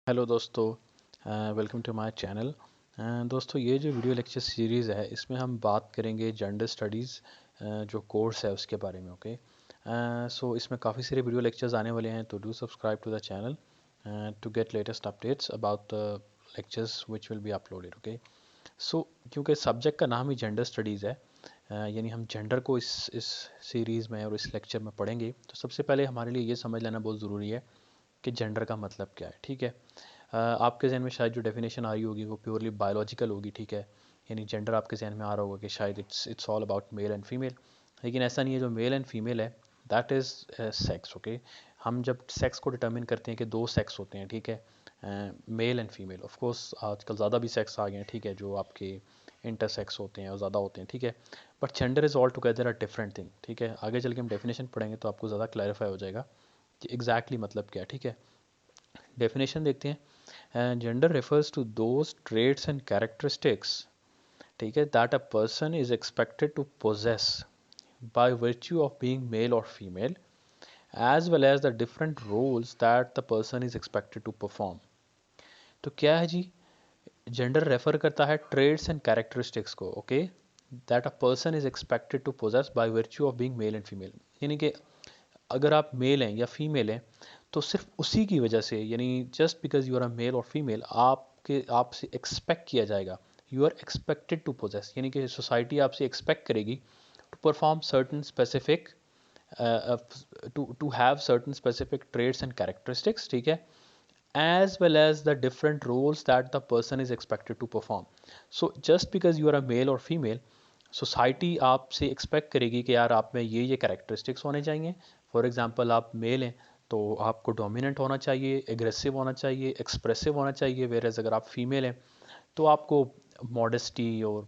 Hello दोस्तों, welcome to my channel. दोस्तों, ये जो वीडियो लेक्चर सीरीज़ है इसमें हम बात करेंगे जेंडर स्टडीज़ जो कोर्स है उसके बारे में। ओके, सो इसमें काफ़ी सारे वीडियो लेक्चर्स आने वाले हैं, तो do subscribe to the channel to get latest updates about the lectures which will be uploaded. Okay, so क्योंकि सब्जेक्ट का नाम ही जेंडर स्टडीज़ है, यानी हम जेंडर को इस सीरीज़ में और इस लेक्चर में पढ़ेंगे, तो सबसे पहले हमारे लिए ये समझ लेना बहुत ज़रूरी है कि जेंडर का मतलब क्या है। ठीक है, आपके जहन में शायद जो डेफिनेशन आ रही होगी वो प्योरली बायोलॉजिकल होगी। ठीक है, यानी जेंडर आपके जहन में आ रहा होगा कि शायद it's all about male and female, लेकिन ऐसा नहीं है। जो मेल एंड फीमेल है दैट इज़ सेक्स। ओके, हम जब सेक्स को डिटर्मिन करते हैं कि दो सेक्स होते हैं, ठीक है, mail and female. Of course आजकल ज़्यादा भी सेक्स आ गए हैं, ठीक है, जो आपके इंटरसेक्स होते हैं और ज़्यादा होते हैं, ठीक है, but gender is all together a different thing. ठीक है, आगे चल के हम डेफिनेशन पढ़ेंगे तो आपको ज़्यादा क्लैरिफाई हो जाएगा कि एग्जैक्टली मतलब क्या है। ठीक है, डेफिनेशन देखते हैं। Gender refers to those traits and characteristics, ठीक है, that a person is expected to possess by virtue of being male or female, as well as the different roles that the person is expected to perform. तो क्या है जी? Gender refer करता है traits and characteristics को। Okay, that a person is expected to possess by virtue of being male and female, यानी कि अगर आप मेल हैं या फीमेल हैं तो सिर्फ उसी की वजह से, यानी just because you are a male और फीमेल, आपसे एक्सपेक्ट किया जाएगा, you are expected to possess, यानी कि सोसाइटी आपसे एक्सपेक्ट करेगी to perform certain specific to have certain specific traits and characteristics, ठीक है, as well as the different roles that the person is expected to perform. So just because you are a male or female, society आपसे expect करेगी कि यार आप में ये characteristics होने चाहिए। फॉर एग्जांपल, आप मेल हैं तो आपको डोमिनेंट होना चाहिए, एग्रेसिव होना चाहिए, एक्सप्रेसिव होना चाहिए, वेरएज अगर आप फीमेल हैं तो आपको मॉडेस्टी और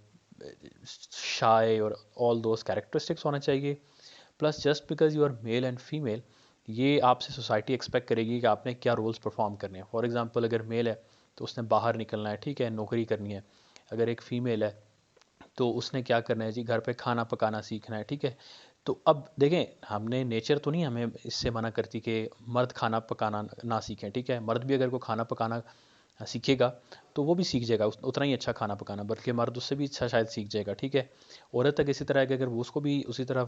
शाय और ऑल दोज कैरेक्टरिस्टिक्स होना चाहिए। Plus just because you are male and female, ये आपसे सोसाइटी एक्सपेक्ट करेगी कि आपने क्या रोल्स परफॉर्म करने हैं। फॉर एग्जांपल, अगर मेल है तो उसने बाहर निकलना है, ठीक है, नौकरी करनी है। अगर एक फ़ीमेल है तो उसने क्या करना है जी, घर पे खाना पकाना सीखना है। ठीक है, तो अब देखें, हमने नेचर तो नहीं हमें इससे मना करती कि मर्द खाना पकाना ना सीखें। ठीक है, मर्द भी अगर को खाना पकाना सीखेगा तो वो भी सीख जाएगा उतना ही अच्छा खाना पकाना, बल्कि मर्द उससे भी अच्छा शायद सीख जाएगा। ठीक है, औरत तक इसी तरह है कि अगर वो उसको भी उसी तरह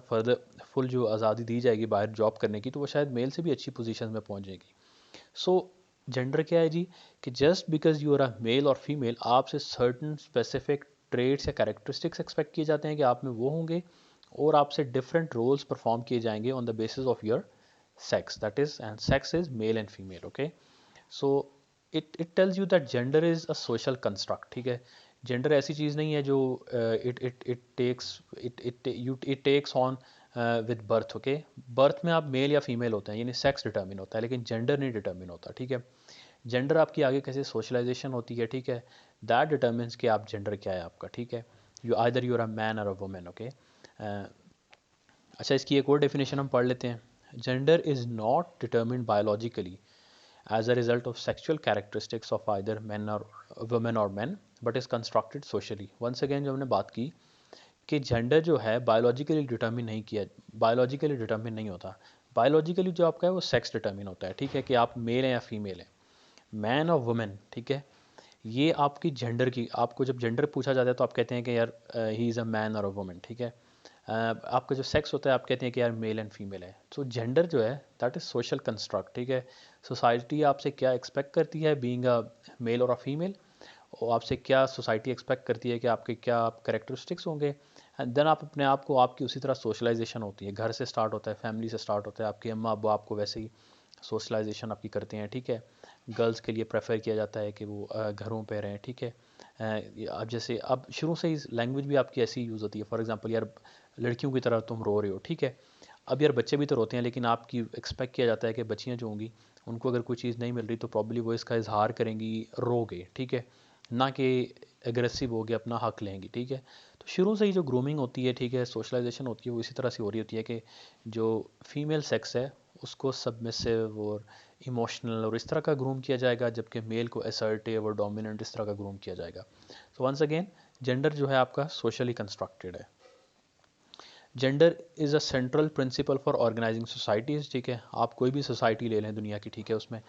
फुल जो आज़ादी दी जाएगी बाहर जॉब करने की, तो वो शायद मेल से भी अच्छी पोजीशन में पहुंच जाएगी। सो जेंडर क्या है जी? कि just because you are a male और फीमेल, आपसे सर्टन स्पेसिफिक ट्रेड्स या कैरेक्टरिस्टिक्स एक्सपेक्ट किए जाते हैं कि आप में वो होंगे, और आपसे डिफरेंट रोल्स परफॉर्म किए जाएंगे on the basis of your sex, that is, and sex is male and female. Okay, so it tells you that gender is a social construct. ठीक है, जेंडर ऐसी चीज़ नहीं है जो it takes on with birth. Okay, birth में आप mail या फीमेल होते हैं, यानी सेक्स डिटर्मिन होता है, लेकिन जेंडर नहीं डिटर्मिन होता। ठीक है, जेंडर आपकी आगे कैसे सोशलाइजेशन होती है, ठीक है, दैट डिटर्मिन्स कि आप जेंडर क्या है आपका। ठीक है, यू आर अ मैन और अ वुमेन। ओके, अच्छा, इसकी एक और डेफिनेशन हम पढ़ लेते हैं। Gender is not determined biologically as a result of sexual characteristics of either men or women or men, but is constructed socially. Once again, जो हमने बात की कि जेंडर जो है बायोलॉजिकली डिटर्मिन नहीं किया, बायोलॉजिकली डिटर्मिन नहीं होता। बायोलॉजिकली जो आपका है वो सेक्स डिटर्मिन होता है। ठीक है, कि आप मेल हैं या फीमेल हैं, मैन और वुमेन। ठीक है, ये आपकी जेंडर की, आपको जब जेंडर पूछा जाता है तो आप कहते हैं कि यार ही इज़ अ मैन और अ वुमेन। ठीक है, आपका जो सेक्स होता है आप कहते हैं कि यार मेल एंड फीमेल है। तो जेंडर जो है दैट इज़ सोशल कंस्ट्रक्ट। ठीक है, सोसाइटी आपसे क्या एक्सपेक्ट करती है बीइंग अ मेल और अ फीमेल, और आपसे क्या सोसाइटी एक्सपेक्ट करती है कि आपके क्या कैरेक्टरिस्टिक्स होंगे, एंड देन आप अपने आप को, आपकी उसी तरह सोशलाइजेशन होती है, घर से स्टार्ट होता है, फैमिली से स्टार्ट होता है, आपके अम्मा अब्बा आपको वैसे ही सोशलाइजेशन आपकी करते हैं। ठीक है, गर्ल्स के लिए प्रेफर किया जाता है कि वो घरों पे रहें। ठीक है, अब जैसे अब शुरू से ही लैंग्वेज भी आपकी ऐसी यूज़ होती है। फॉर एग्जांपल, यार लड़कियों की तरह तुम रो रहे हो। ठीक है, अब यार बच्चे भी तो रोते हैं, लेकिन आपकी एक्सपेक्ट किया जाता है कि बच्चियाँ जो होंगी उनको अगर कोई चीज़ नहीं मिल रही तो प्रॉब्ली वो इसका इजहार करेंगी रोगे। ठीक है, ना कि एग्रेसिव हो गया अपना हक लेंगी। ठीक है, तो शुरू से ही जो ग्रूमिंग होती है, ठीक है, सोशलाइजेशन होती है, वो इसी तरह से हो रही होती है कि जो फीमेल सेक्स है उसको सबमिसिव और इमोशनल और इस तरह का ग्रूम किया जाएगा, जबकि मेल को असर्टिव और डोमिनेंट इस तरह का ग्रूम किया जाएगा। सो वंस अगेन, जेंडर जो है आपका सोशली कंस्ट्रक्टेड है। Gender is a central principle for organising societies. ठीक है, आप कोई भी सोसाइटी ले लें दुनिया की, ठीक है, उसमें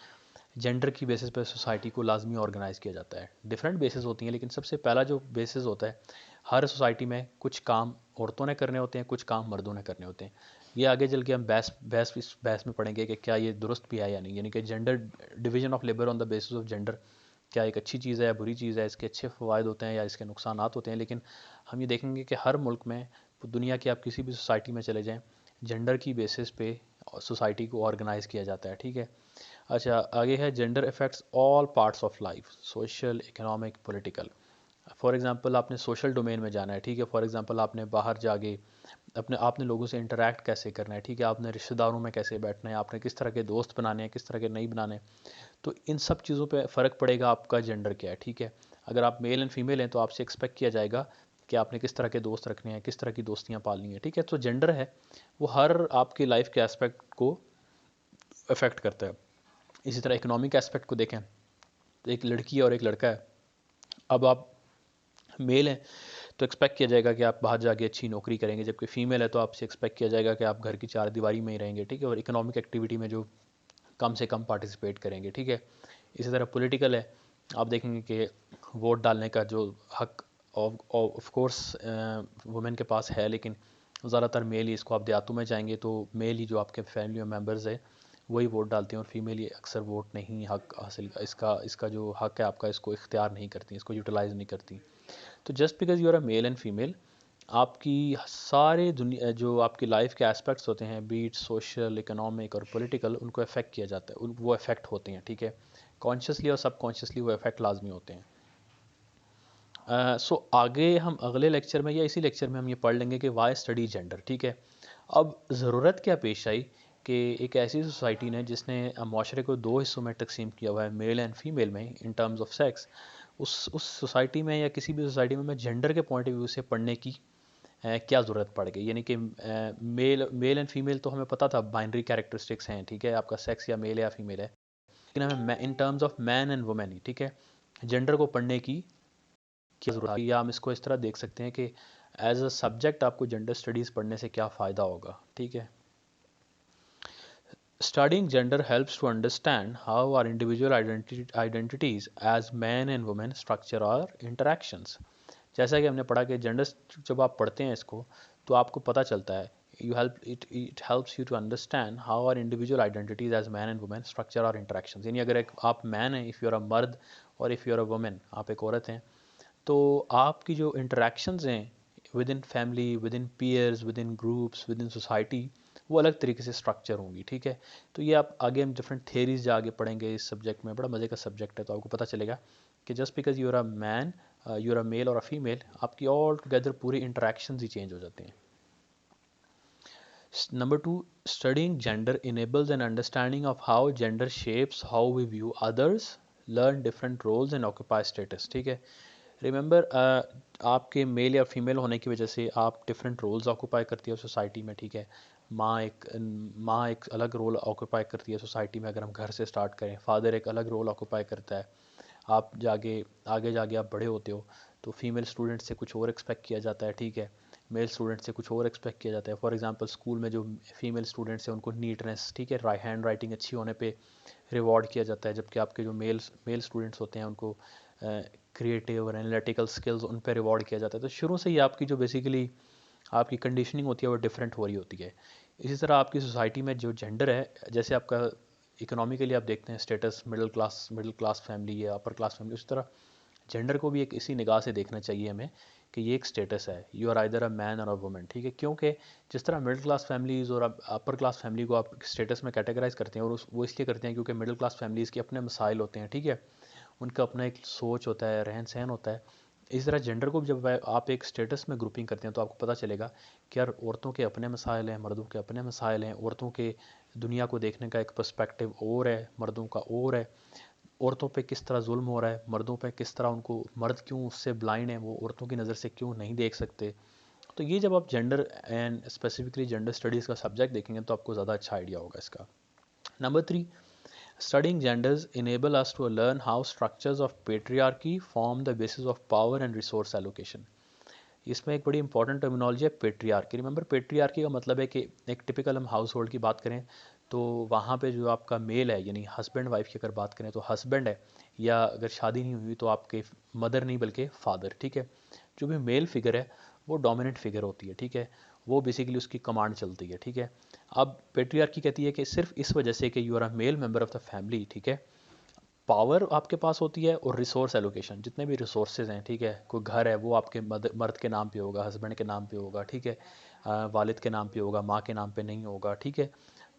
जेंडर की बेसिस पे सोसाइटी को लाजमी ऑर्गेनाइज़ किया जाता है। डिफरेंट बेसिस होती हैं, लेकिन सबसे पहला जो बेसिस होता है, हर सोसाइटी में कुछ काम औरतों ने करने होते हैं, कुछ काम मर्दों ने करने होते हैं। ये आगे चल के हम बहस में पढ़ेंगे कि क्या ये दुरुस्त भी है या नहीं, यानी कि gender division of labour on the basis of gender क्या एक अच्छी चीज़ है या बुरी चीज़ है, इसके अच्छे फ़वाइद होते हैं या इसके नुकसानात होते हैं। लेकिन हम ये देखेंगे कि हर मुल्क में, दुनिया की आप किसी भी सोसाइटी में चले जाएँ, जेंडर की बेसिस पे सोसाइटी को ऑर्गेनाइज़ किया जाता है, ठीक है। अच्छा, आगे है gender effects all parts of life, social, economic, political. For example आपने सोशल डोमेन में जाना है, ठीक है। फॉर एग्जांपल आपने बाहर जाके आपने लोगों से इंटरेक्ट कैसे करना है, ठीक है। आपने रिश्तेदारों में कैसे बैठना है, आपने किस तरह के दोस्त बनाने हैं, किस तरह के नहीं बनाने हैं। तो इन सब चीज़ों पे फ़र्क पड़ेगा आपका जेंडर क्या है, ठीक है। अगर आप मेल एंड फीमेल हैं तो आपसे एक्सपेक्ट किया जाएगा कि आपने किस तरह के दोस्त रखने हैं, किस तरह की दोस्तियाँ पालनी है, ठीक है। तो जेंडर है वो हर आपकी लाइफ के एस्पेक्ट को अफेक्ट करता है। इसी तरह इकोनॉमिक एस्पेक्ट को देखें तो एक लड़की है और एक लड़का है। अब आप मेल हैं तो एक्सपेक्ट किया जाएगा कि आप बाहर जाके अच्छी नौकरी करेंगे, जबकि फीमेल है तो आपसे एक्सपेक्ट किया जाएगा कि आप घर की चार दीवारी में ही रहेंगे, ठीक है। और इकोनॉमिक एक्टिविटी में जो कम से कम पार्टिसिपेट करेंगे, ठीक है। इसी तरह पॉलिटिकल है, आप देखेंगे कि वोट डालने का जो हक ऑफ कोर्स वुमेन के पास है, लेकिन ज़्यादातर मेल ही इसको, आप देहातों में जाएंगे तो मेल ही जो आपके फैमिली मेम्बर्स है वही वोट डालते हैं, और फीमेल ही अक्सर वोट नहीं हक हासिल इसका इसका जो हक है आपका, इसको इख्तियार नहीं करती, इसको यूटिलाइज़ नहीं करती। तो just because you are a male and female, आपकी सारे दुनिया जो आपकी लाइफ के एस्पेक्ट्स होते हैं, बीट सोशल, इकोनॉमिक और पॉलिटिकल, उनको अफेक्ट किया जाता है, वो अफेक्ट होते हैं, ठीक है। कॉन्शियसली और सबकॉन्शियसली वो अफेक्ट लाजमी होते हैं। सो आगे हम अगले लेक्चर में या इसी लेक्चर में हम ये पढ़ लेंगे कि वाई स्टडी जेंडर, ठीक है। अब ज़रूरत क्या पेश आई कि एक ऐसी सोसाइटी ने जिसने माशरे को दो हिस्सों में तकसीम किया हुआ है, मेल एंड फीमेल में, इन टर्म्स ऑफ सेक्स, उस सोसाइटी में या किसी भी सोसाइटी में मैं जेंडर के पॉइंट ऑफ व्यू से पढ़ने की क्या ज़रूरत पड़ गई। यानी कि मेल एंड फीमेल तो हमें पता था, बाइनरी कैरेक्टरिस्टिक्स हैं, ठीक है, आपका सेक्स या मेल या फीमेल है, लेकिन हमें in terms of man and women ही, ठीक है, जेंडर को पढ़ने की क्या ज़रूरत है। या हम इसको इस तरह देख सकते हैं कि एज अ सब्जेक्ट आपको जेंडर स्टडीज़ पढ़ने से क्या फ़ायदा होगा, ठीक है। Studying gender helps to understand how our individual identities as men and women structure our interactions. जैसा कि हमने पढ़ा कि जेंडर जब आप पढ़ते हैं इसको तो आपको पता चलता है, it helps you to understand how our individual identities as man and women structure our interactions. यानी अगर एक आप मैन हैं, इफ़ यू आर अ मर्द, और if you are a women, आप एक औरत हैं, तो आपकी जो इंटरेक्शंस हैं within family, within peers, within groups, within society, वो अलग तरीके से स्ट्रक्चर होंगी, ठीक है। तो ये आप आगे हम डिफरेंट थेरीज जो आगे पढ़ेंगे इस सब्जेक्ट में, बड़ा मज़े का सब्जेक्ट है, तो आपको पता चलेगा कि just because you are a man, you are a male और अ फीमेल, आपकी ऑल टुगेदर पूरी इंटरेक्शंस ही चेंज हो जाते हैं। Number two, studying gender enables an understanding of how gender shapes how we view others, learn different roles and occupy status, ठीक है। Remember, आपके मेल या फीमेल होने की वजह से आप डिफरेंट रोल्स ऑक्यूपाई करती है सोसाइटी में, ठीक है। माँ एक अलग रोल ऑक्यूपाई करती है सोसाइटी में, अगर हम घर से स्टार्ट करें। फादर एक अलग रोल ऑक्यूपाई करता है। आप आगे जाके आप बड़े होते हो तो फीमेल स्टूडेंट से कुछ और एक्सपेक्ट किया जाता है, ठीक है। मेल स्टूडेंट से कुछ और एक्सपेक्ट किया जाता है। फॉर एग्जांपल स्कूल में जो फीमेल स्टूडेंट्स हैं उनको नीटनेस, ठीक है, हैंड राइटिंग अच्छी होने पे रिवॉर्ड किया जाता है, जबकि आपके जो मेल स्टूडेंट्स होते हैं उनको क्रिएटिव और एनालिटिकल स्किल्स उन पर रिवॉर्ड किया जाता है। तो शुरू से ही आपकी जो बेसिकली आपकी कंडीशनिंग होती है वो डिफरेंट हो रही होती है। इसी तरह आपकी सोसाइटी में जो जेंडर है, जैसे आपका इकोनॉमिकली आप देखते हैं स्टेटस, मिडिल क्लास फैमिली या अपर क्लास फैमिली, उसी तरह जेंडर को भी एक इसी निगाह से देखना चाहिए हमें कि ये एक स्टेटस है, you are either a man और अ वुमन, ठीक है। क्योंकि जिस तरह मिडिल क्लास फैमिलीज़ और अपर क्लास फैमिली को आप स्टेटस में कैटेगराइज करते हैं, और वो इसलिए करते हैं क्योंकि मिडिल क्लास फैमिलीज़ के अपने मसाइल होते हैं, ठीक है, उनका अपना एक सोच होता है, रहन सहन होता है। इस तरह जेंडर को जब आप एक स्टेटस में ग्रुपिंग करते हैं तो आपको पता चलेगा कि यार औरतों के अपने मसाइल हैं, मर्दों के अपने मसाइल हैं, औरतों के दुनिया को देखने का एक पर्सपेक्टिव और है, मर्दों का और है। औरतों पे किस तरह जुल्म हो रहा है, मर्दों पे किस तरह, उनको मर्द क्यों उससे ब्लाइंड है, वो औरतों की नज़र से क्यों नहीं देख सकते। तो ये जब आप gender and specifically gender studies का सब्जेक्ट देखेंगे तो आपको ज़्यादा अच्छा आइडिया होगा इसका। Number three, studying genders enable us to learn how structures of patriarchy form the basis of power and resource allocation. इसमें एक बड़ी इंपॉर्टेंट टर्मिनोलॉजी है पेट्रियार्की। रिमेंबर पेट्रियार्की का मतलब है कि एक टिपिकल हम हाउस होल्ड की बात करें तो वहाँ पे जो आपका मेल है, यानी हस्बैंड वाइफ की अगर बात करें तो हस्बैंड है, या अगर शादी नहीं हुई तो आपके मदर नहीं बल्कि फादर, ठीक है। जो भी मेल फिगर है वो डोमिनेंट फिगर होती है, ठीक है। वो बेसिकली उसकी कमांड चलती है, ठीक है। अब पेट्रियार्की कहती है कि सिर्फ इस वजह से कि you are a male member of the family, ठीक है, पावर आपके पास होती है, और रिसोर्स एलोकेशन, जितने भी रिसोर्सेज हैं, ठीक है, कोई घर है वो आपके मर्द के नाम पे होगा, हस्बैंड के नाम पे होगा, ठीक है, वालिद के नाम पे होगा, माँ के नाम पे नहीं होगा, ठीक है।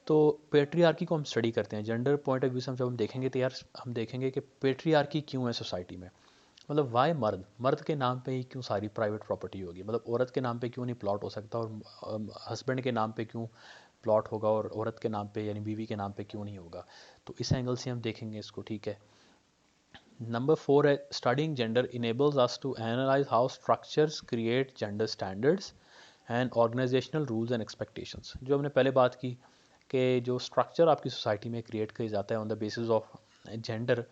तो पेट्रियार्की को हम स्टडी करते हैं जेंडर पॉइंट ऑफ व्यू से, जब हम देखेंगे तो यार हम देखेंगे कि पेट्रियार्की क्यों है सोसाइटी में। मतलब वाई मर्द के नाम पे ही क्यों सारी प्राइवेट प्रॉपर्टी होगी, मतलब औरत के नाम पे क्यों नहीं प्लॉट हो सकता, और हस्बैंड के नाम पे क्यों प्लॉट होगा, और औरत के नाम पे यानी बीवी के नाम पे क्यों नहीं होगा। तो इस एंगल से हम देखेंगे इसको, ठीक है। नंबर 4 है studying gender enables us to analyse how structures create gender standards and organisational rules and expectations. जो हमने पहले बात की कि जो स्ट्रक्चर आपकी सोसाइटी में क्रिएट किया जाता है on the basis of gender,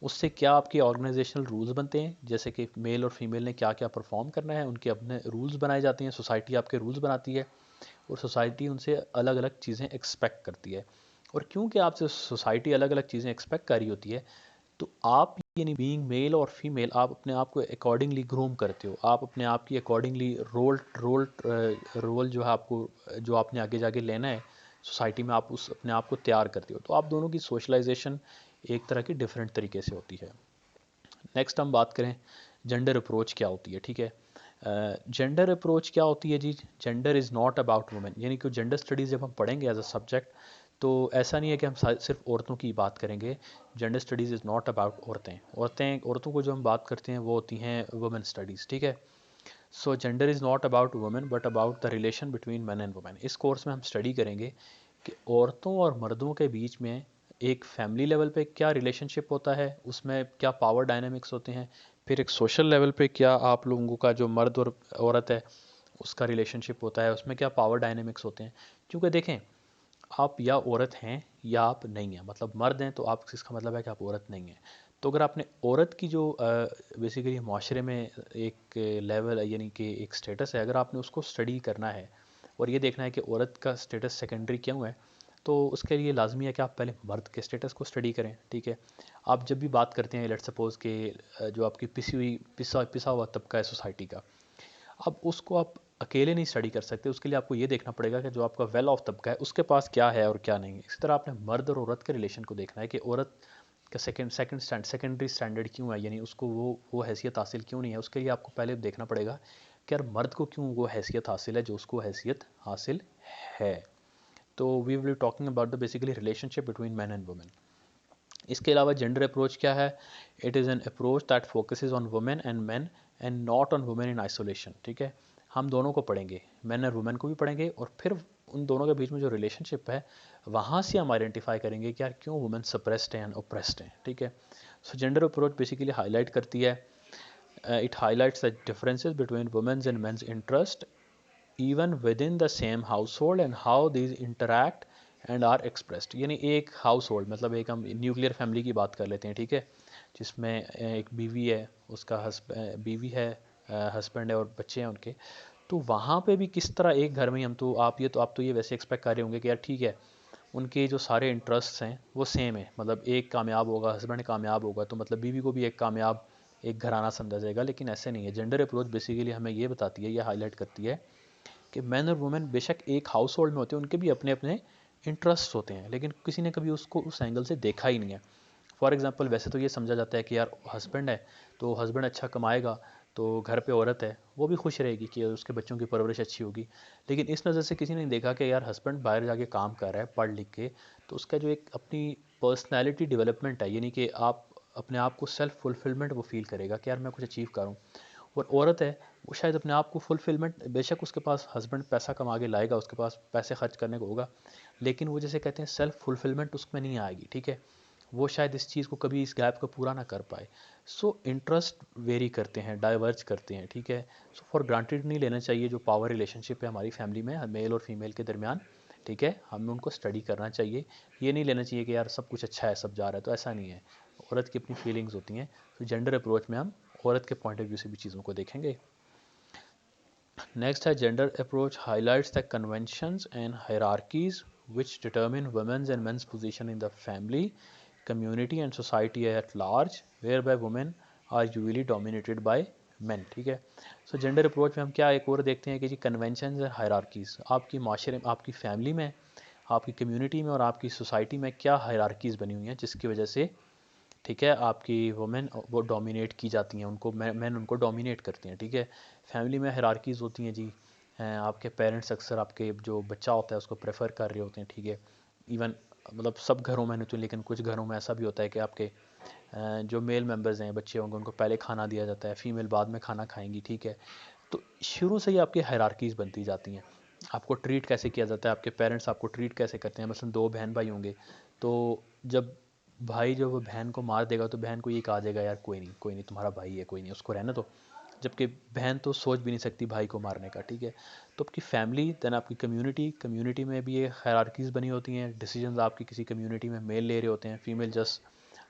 उससे क्या आपके ऑर्गेनाइजेशनल रूल्स बनते हैं, जैसे कि मेल और फीमेल ने क्या क्या परफॉर्म करना है, उनके अपने रूल्स बनाए जाते हैं, सोसाइटी आपके रूल्स बनाती है, और सोसाइटी उनसे अलग अलग चीज़ें एक्सपेक्ट करती है। और क्योंकि आपसे सोसाइटी अलग अलग चीज़ें एक्सपेक्ट कर रही होती है, तो आप यानी बीइंग मेल और फीमेल, आप अपने आप को अकॉर्डिंगली ग्रूम करते हो, आप अपने आप की अकॉर्डिंगली रोल जो है आपको, जो आपने आगे जाके लेना है सोसाइटी में, आप उस अपने आप को तैयार करते हो। तो आप दोनों की सोशलाइजेशन एक तरह की डिफरेंट तरीके से होती है। नेक्स्ट हम बात करें जेंडर अप्रोच क्या होती है, ठीक है। जेंडर अप्रोच क्या होती है जी, gender is not about women, यानी कि जेंडर स्टडीज़ जब हम पढ़ेंगे एज अ सब्जेक्ट, तो ऐसा नहीं है कि हम सिर्फ औरतों की बात करेंगे। Gender studies is not about औरतों को जो हम बात करते हैं वो होती हैं वुमेन स्टडीज़, ठीक है। So gender is not about women but about the relation between man and women. इस कोर्स में हम स्टडी करेंगे कि औरतों और मर्दों के बीच में एक फैमिली लेवल पे क्या रिलेशनशिप होता है, उसमें क्या पावर डायनामिक्स होते हैं, फिर एक सोशल लेवल पे क्या आप लोगों का जो मर्द और औरत है उसका रिलेशनशिप होता है, उसमें क्या पावर डायनेमिक्स होते हैं। क्योंकि देखें, आप या औरत हैं या आप नहीं हैं, मतलब मर्द हैं तो आप, इसका मतलब है कि आप औरत नहीं हैं। तो अगर आपने औरत की जो बेसिकली माशरे में एक लेवल यानी कि एक स्टेटस है, अगर आपने उसको स्टडी करना है और ये देखना है कि औरत का स्टेटस सेकेंडरी क्यों है, तो उसके लिए लाजमी है कि आप पहले मर्द के स्टेटस को स्टडी करें, ठीक है। आप जब भी बात करते हैं, लेट्स सपोज कि जो आपकी पिसा हुआ तबका है सोसाइटी का, अब उसको आप अकेले नहीं स्टडी कर सकते, उसके लिए आपको ये देखना पड़ेगा कि जो आपका वेल ऑफ तबका है उसके पास क्या है और क्या नहीं है। इसी तरह आपने मर्द और औरत के रिलेशन को देखना है कि औरत का सेकेंडरी स्टैंडर्ड क्यों है, यानी उसको वो हैसियत हासिल क्यों नहीं है। उसके लिए आपको पहले देखना पड़ेगा कि यार मर्द को क्यों वो हैसियत हासिल है जो उसको हैसियत हासिल है। तो we will talking about the basically relationship between man and women. इसके अलावा जेंडर अप्रोच क्या है, it is an approach that focuses on women and man and not on women in isolation, ठीक है। हम दोनों को पढ़ेंगे, मैन और वुमेन को भी पढ़ेंगे, और फिर उन दोनों के बीच में जो रिलेशनशिप है वहाँ से हम आइडेंटिफाई करेंगे कि यार क्यों वुमेन सप्रेस्ड हैं एंड ओप्रेस्ड हैं, ठीक है। So gender approach basically highlight करती है, it highlights the differences between women's and men's interest even within the same household and how these interact and are expressed. यानी एक house hold, मतलब एक हम न्यूक्लियर फैमिली की बात कर लेते हैं, ठीक है, जिसमें एक बीवी है, उसका बीवी है, हस्बैंड है और बच्चे हैं उनके। तो वहाँ पे भी किस तरह एक घर में हम, तो आप तो ये वैसे एक्सपेक्ट कर रहे होंगे कि यार ठीक है, उनके जो सारे इंटरेस्ट्स हैं वो सेम है, मतलब एक कामयाब होगा, हस्बैंड कामयाब होगा, तो मतलब बीवी को भी एक कामयाब एक घराना समझा जाएगा। लेकिन ऐसे नहीं है। जेंडर अप्रोच बेसिकली हमें ये बताती है, ये हाईलाइट करती है कि मैन और वुमेन बेशक एक हाउस होल्ड में होते हैं, उनके भी अपने अपने इंटरेस्ट होते हैं, लेकिन किसी ने कभी उसको उस एंगल से देखा ही नहीं है। फॉर एग्जांपल, वैसे तो ये समझा जाता है कि यार हस्बैंड है तो हस्बैंड अच्छा कमाएगा, तो घर पे औरत है वो भी खुश रहेगी कि उसके बच्चों की परवरिश अच्छी होगी। लेकिन इस नज़र से किसी ने देखा कि यार हस्बैंड बाहर जाके काम कर रहा है पढ़ लिख के, तो उसका जो एक अपनी पर्सनैलिटी डेवलपमेंट है, यानी कि आप अपने आप को सेल्फ फुलफिलमेंट वो फील करेगा कि यार मैं कुछ अचीव करूँ। और औरत है, वो शायद अपने आप को फुलफिलमेंट, बेशक उसके पास हस्बैंड पैसा कमा के लाएगा, उसके पास पैसे खर्च करने को होगा, लेकिन वो जैसे कहते हैं सेल्फ फुलफिलमेंट उसमें नहीं आएगी, ठीक है। वो शायद इस चीज़ को कभी, इस गैप को पूरा ना कर पाए। सो इंटरेस्ट वेरी करते हैं, डाइवर्ज करते हैं, ठीक है। सो फॉर ग्रांटेड नहीं लेना चाहिए जो पावर रिलेशनशिप है हमारी फैमिली में मेल और फीमेल के दरमियान, ठीक है, हमें उनको स्टडी करना चाहिए। ये नहीं लेना चाहिए कि यार सब कुछ अच्छा है, सब जा रहा है, तो ऐसा नहीं है। औरत की अपनी फीलिंग्स होती हैं। तो जेंडर अप्रोच में हम औरत के पॉइंट ऑफ व्यू से भी चीज़ों को देखेंगे। नेक्स्ट है gender approach highlights the conventions and hierarchies which determine women's and men's position in the family, community and society at large, whereby women are usually dominated by men। ठीक है। So gender approach में हम क्या एक और देखते हैं कि जी कन्वेंशन एंड हायरार्कीज़, आपकी माशरे में, आपकी फैमिली में, आपकी कम्युनिटी में और आपकी सोसाइटी में क्या हायरार्कीज़ बनी हुई हैं जिसकी वजह से, ठीक है, आपकी वुमेन वो डोमिनेट की जाती हैं, उनको मैन उनको डोमिनेट करते हैं। ठीक है। फैमिली में हायरार्कीज़ होती हैं जी, आपके पेरेंट्स अक्सर आपके जो बच्चा होता है उसको प्रेफर कर रहे होते हैं। ठीक है। इवन मतलब सब घरों में नहीं तो, लेकिन कुछ घरों में ऐसा भी होता है कि आपके जो मेल मेंबर्स हैं, बच्चे होंगे, उनको पहले खाना दिया जाता है, फीमेल बाद में खाना खाएंगी। ठीक है। तो शुरू से ही आपकी हायरार्कीज़ बनती जाती हैं। आपको ट्रीट कैसे किया जाता है, आपके पेरेंट्स आपको ट्रीट कैसे करते हैं। मसलन दो बहन भाई होंगे, तो जब भाई जो वो बहन को मार देगा तो बहन को ये कहा जाएगा यार कोई नहीं, कोई नहीं, तुम्हारा भाई है, कोई नहीं, उसको रहना दो। जबकि बहन तो सोच भी नहीं सकती भाई को मारने का। ठीक है। तो आपकी फैमिली, देन आपकी कम्युनिटी, कम्युनिटी में भी ये हायरार्कीज़ बनी होती हैं। डिसीजंस आपकी किसी कम्युनिटी में मेल ले रहे होते हैं, female just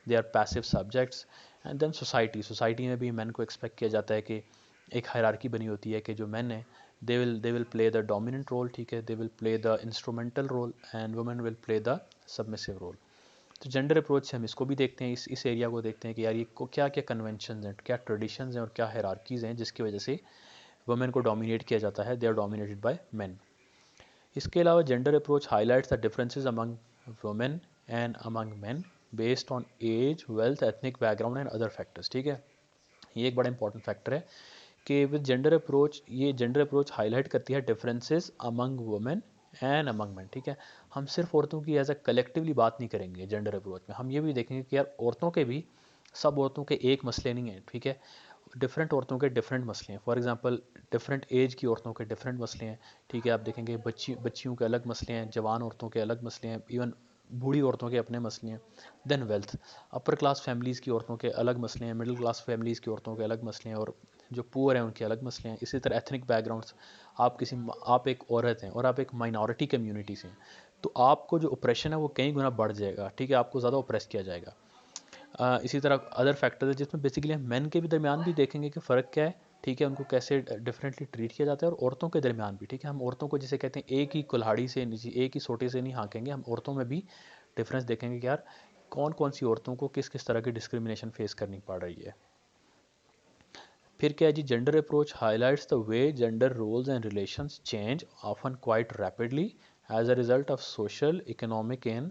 they are passive subjects. And then society, society में भी मैन को एक्सपेक्ट किया जाता है कि एक हायरार्की बनी होती है कि जो मैन है they will play the dominant role. ठीक है। They will play the instrumental role and women will play the submissive role. तो जेंडर अप्रोच से हम इसको भी देखते हैं, इस एरिया को देखते हैं कि यार ये को क्या क्या कन्वेंशन हैं, क्या ट्रेडिशंस हैं और क्या हायरार्कीज़ हैं जिसकी वजह से वुमेन को डोमिनेट किया जाता है, they are dominated by men. इसके अलावा gender approach highlights the differences among women and among men based on age, wealth, ethnic background and other factors. ठीक है। ये एक बड़ा इंपॉर्टेंट फैक्टर है कि विद जेंडर अप्रोच, ये जेंडर अप्रोच हाईलाइट करती है differences among women and among man. ठीक है। हम सिर्फ औरतों की एज अ कलेक्टिवली बात नहीं करेंगे जेंडर अप्रोच में, हम ये भी देखेंगे कि यार औरतों के भी, सब औरतों के एक मसले नहीं हैं। ठीक है। डिफरेंट औरतों के डिफरेंट मसले हैं। फॉर एग्जांपल डिफरेंट एज की औरतों के डिफरेंट मसले हैं। ठीक है। आप देखेंगे बच्चियों के अलग मसले हैं, जवान औरतों के अलग मसले हैं, इवन बूढ़ी औरतों के अपने मसले हैं। Then wealth, upper class families की औरतों के अलग मसले हैं, मिडिल क्लास फैमिलीज़ की औरतों के अलग मसले हैं, और जो पुअर हैं उनके अलग मसले हैं। इसी तरह एथनिक बैकग्राउंड्स, आप एक औरत हैं और आप एक माइनॉरिटी कम्युनिटी से हैं, तो आपको जो ऑपरेशन है वो कई गुना बढ़ जाएगा। ठीक है। आपको ज़्यादा ऑप्रेस किया जाएगा। इसी तरह अदर फैक्टर्स है जिसमें बेसिकली हम मेन के भी दरमियान भी देखेंगे कि फ़र्क क्या है। ठीक है। उनको कैसे डिफरेंटली ट्रीट किया जाता है, और औरतों के दरमियान भी। ठीक है। हम औरतों को जिसे कहते हैं एक ही कुल्हाड़ी से नीचे, एक ही सोटे से नहीं हाँकेंगे, हम औरतों में भी डिफरेंस देखेंगे कि यार कौन कौन सी औरतों को किस किस तरह की डिस्क्रिमिनेशन फेस करनी पड़ रही है। फिर क्या है जी, gender approach highlights the way gender roles and relations change often quite rapidly as a result of social, economic and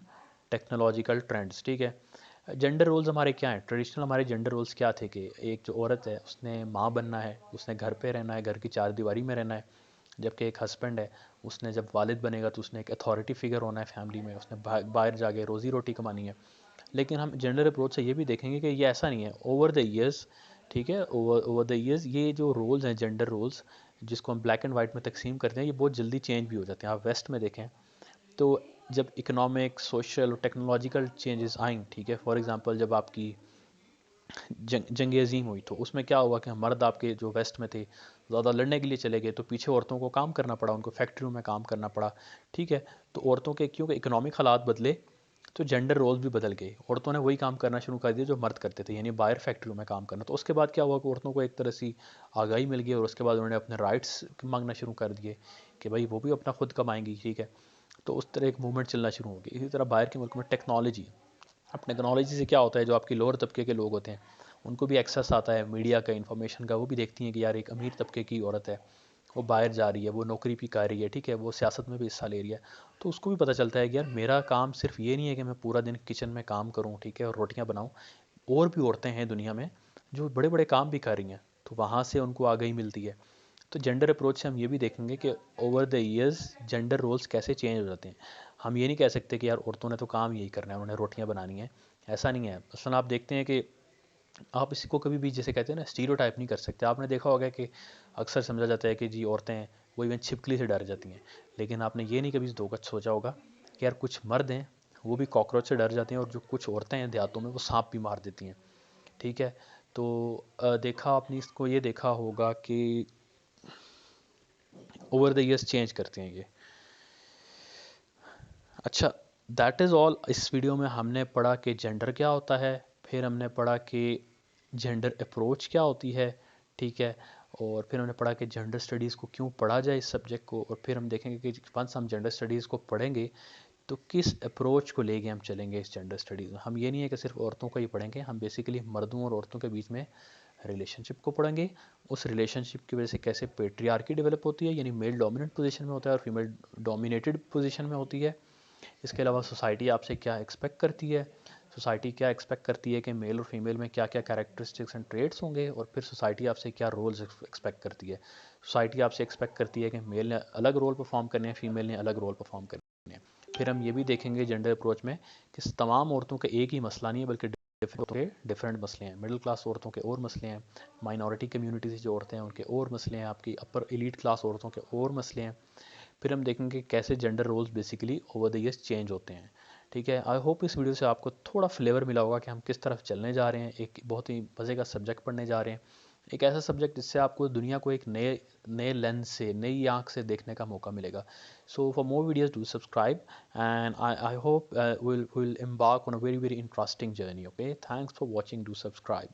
technological trends. ठीक है। जेंडर रोल्स हमारे क्या हैं, ट्रेडिशनल हमारे जेंडर रोल्स क्या थे कि एक जो औरत है उसने माँ बनना है, उसने घर पे रहना है, घर की चार दीवारी में रहना है। जबकि एक हस्बैंड है, उसने जब वालिद बनेगा तो उसने एक अथॉरिटी फिगर होना है फैमिली में, उसने बाहर जाके रोज़ी रोटी कमानी है। लेकिन हम जेंडर अप्रोच से ये भी देखेंगे कि ये ऐसा नहीं है ओवर द ईयर्स। ठीक है। ओवर द ईयर्स ये जो रोल्स हैं, जेंडर रोल्स जिसको हम ब्लैक एंड वाइट में तकसीम करते हैं, ये बहुत जल्दी चेंज भी हो जाते हैं। आप वेस्ट में देखें तो जब इकोनॉमिक, सोशल और टेक्नोलॉजिकल चेंजेस आएँ, ठीक है, फॉर एग्जांपल जब आपकी जंग अज़ीम हुई तो उसमें क्या हुआ कि मर्द आपके जो वेस्ट में थे ज़्यादा लड़ने के लिए चले गए, तो पीछे औरतों को काम करना पड़ा, उनको फैक्ट्रियों में काम करना पड़ा। ठीक है। तो औरतों के क्योंकि इकोनॉमिक हालात बदले तो जेंडर रोल्स भी बदल गए, औरतों ने वही काम करना शुरू कर दिया जो मर्द करते थे, यानी बाहर फैक्ट्रियों में काम करना। तो उसके बाद क्या हुआ कि औरतों को एक तरह से आगाही मिल गई और उसके बाद उन्होंने अपने राइट्स मांगना शुरू कर दिए कि भाई वो भी अपना खुद कमाएंगी। ठीक है। तो उस तरह एक मूवमेंट चलना शुरू हो गई। इसी तरह बाहर के मुल्क में टेक्नोलॉजी, अब टेक्नोलॉजी से क्या होता है, जो आपकी लोअर तबके के लोग होते हैं उनको भी एक्सेस आता है मीडिया का, इन्फॉर्मेशन का। वो भी देखती हैं कि यार एक अमीर तबके की औरत है, वो बाहर जा रही है, वो नौकरी भी कर रही है। ठीक है। वो सियासत में भी हिस्सा ले रही है, तो उसको भी पता चलता है कि यार मेरा काम सिर्फ ये नहीं है कि मैं पूरा दिन किचन में काम करूँ, ठीक है, और रोटियाँ बनाऊँ। और भी औरतें हैं दुनिया में जो बड़े बड़े काम भी कर रही हैं, तो वहाँ से उनको आगाही मिलती है। तो जेंडर अप्रोच से हम ये भी देखेंगे कि over the years gender roles कैसे चेंज हो जाते हैं। हम ये नहीं कह सकते कि यार औरतों ने तो काम यही करना है, उन्हें रोटियां बनानी है, ऐसा नहीं है। असल आप देखते हैं कि आप इसी को कभी भी जैसे कहते हैं ना स्टीरियोटाइप नहीं कर सकते। आपने देखा होगा कि अक्सर समझा जाता है कि जी औरतें हैं वो इवन छिपकली से डर जाती हैं, लेकिन आपने ये नहीं कभी धोखा सोचा होगा कि यार कुछ मर्द हैं वो भी कॉकरोच से डर जाते हैं, और जो कुछ औरतें हैं देहातों में वो सांप भी मार देती हैं। ठीक है। तो देखा आपने इसको ये देखा होगा कि ओवर द ईयर्स चेंज करते हैं ये। अच्छा, दैट इज़ ऑल। इस वीडियो में हमने पढ़ा कि जेंडर क्या होता है, फिर हमने पढ़ा कि जेंडर अप्रोच क्या होती है। ठीक है। और फिर हमने पढ़ा कि जेंडर स्टडीज़ को क्यों पढ़ा जाए इस सब्जेक्ट को, और फिर हम देखेंगे कि वंस हम जेंडर स्टडीज़ को पढ़ेंगे तो किस अप्रोच को लेके हम चलेंगे इस जेंडर स्टडीज़ में? हम ये नहीं है कि सिर्फ औरतों को ही पढ़ेंगे, हम बेसिकली मर्दों और औरतों के बीच में रिलेशनशिप को पढ़ेंगे। उस रिलेशनशिप की वजह से कैसे पेट्रियार्की डेवलप होती है, यानी मेल डोमिनेंट पोजीशन में होता है और फीमेल डोमिनेटेड पोजीशन में होती है। इसके अलावा सोसाइटी आपसे क्या एक्सपेक्ट करती है, सोसाइटी क्या एक्सपेक्ट करती है कि मेल और फीमेल में क्या क्या कैरेक्टरिस्टिक्स एंड ट्रेड्स होंगे, और फिर सोसाइटी आपसे क्या रोल्स एक्सपेक्ट करती है। सोसाइटी आपसे एक्सपेक्ट करती है कि मेल ने अलग रोल परफॉर्म करने हैं, फीमेल ने अलग रोल परफॉर्म करने हैं। फिर हम ये भी देखेंगे जेंडर अप्रोच में कि तमाम औरतों का एक ही मसला नहीं है, बल्कि डिफरेंट मसले हैं। मिडिल क्लास औरतों के और मसले हैं, माइनॉरिटी कम्युनिटी से जो औरतें हैं उनके और मसले हैं, आपकी अपर एलीट क्लास औरतों के और मसले हैं। फिर हम देखेंगे कैसे gender roles basically over the years change होते हैं। ठीक है, आई होप इस वीडियो से आपको थोड़ा फ्लेवर मिला होगा कि हम किस तरफ चलने जा रहे हैं। एक बहुत ही मज़े का सब्जेक्ट पढ़ने जा रहे हैं, एक ऐसा सब्जेक्ट जिससे आपको दुनिया को एक नए नए लेंस से, नई आंख से देखने का मौका मिलेगा। So for more videos do subscribe and I hope will embark on a very very interesting journey. Okay, thanks for watching. Do subscribe.